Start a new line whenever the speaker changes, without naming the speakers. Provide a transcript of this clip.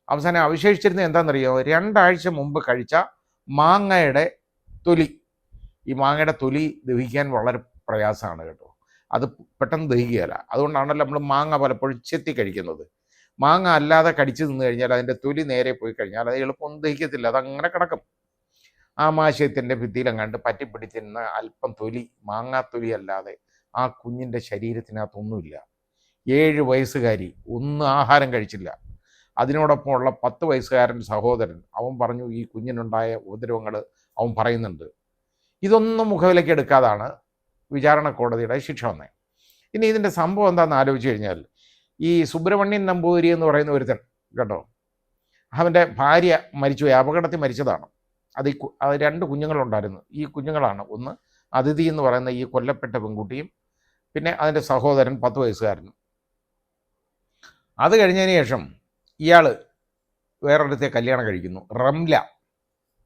അവസാനം അവശേഷിച്ചിരുന്നത് എന്താണെന്നറിയോ? 2 ആഴ്ച മുമ്പ് കഴിച്ച മാങ്ങയുടെ തൊലി. ഈ മാങ്ങയുടെ തൊലി ദഹിക്കാൻ വളരെ പ്രയാസമാണ് കേട്ടോ. അത് പെട്ടെന്ന് ദഹിക്കുകയില്ല. അതുകൊണ്ടാണല്ലോ നമ്മൾ മാങ്ങ പലപ്പോഴും ചെത്തി കഴിക്കുന്നത്. മാങ്ങ അല്ലാതെ കടിച്ചു നിന്ന് കഴിഞ്ഞാൽ അതിൻ്റെ തൊലി നേരെ പോയി കഴിഞ്ഞാൽ അത് എളുപ്പം ദഹിക്കത്തില്ല, അതങ്ങനെ കിടക്കും. ആമാശയത്തിൻ്റെ ഭിത്തിയിലെങ്ങാണ്ട് പറ്റിപ്പിടിച്ചിരുന്ന അല്പം തൊലി, മാങ്ങാത്തൊലി അല്ലാതെ ആ കുഞ്ഞിൻ്റെ ശരീരത്തിനകത്തൊന്നുമില്ല. 7 വയസ്സുകാരി ഒന്നും ആഹാരം കഴിച്ചില്ല. അതിനോടൊപ്പമുള്ള 10 വയസ്സുകാരൻ സഹോദരൻ, അവൻ പറഞ്ഞു ഈ കുഞ്ഞിനുണ്ടായ ഉപദ്രവങ്ങൾ അവൻ പറയുന്നുണ്ട്. ഇതൊന്നും മുഖവിലേക്ക് എടുക്കാതാണ് വിചാരണ കോടതിയുടെ ശിക്ഷ വന്നത്. ഇനി ഇതിൻ്റെ സംഭവം എന്താണെന്ന് ആലോചിച്ച് കഴിഞ്ഞാൽ, ഈ സുബ്രഹ്മണ്യൻ നമ്പൂതിരി എന്ന് പറയുന്ന ഒരുത്തൻ കേട്ടോ, അവൻ്റെ ഭാര്യ മരിച്ചുപോയി, അപകടത്തിൽ മരിച്ചതാണ്. അത് 2 കുഞ്ഞുങ്ങളുണ്ടായിരുന്നു. ഈ കുഞ്ഞുങ്ങളാണ്, ഒന്ന് അതിഥി എന്ന് പറയുന്ന ഈ കൊല്ലപ്പെട്ട പെൺകുട്ടിയും പിന്നെ അതിൻ്റെ സഹോദരൻ 10 വയസ്സുകാരനും. അത് കഴിഞ്ഞതിന് ശേഷം ഇയാൾ വേറൊരിടത്തെ കല്യാണം കഴിക്കുന്നു, റംല.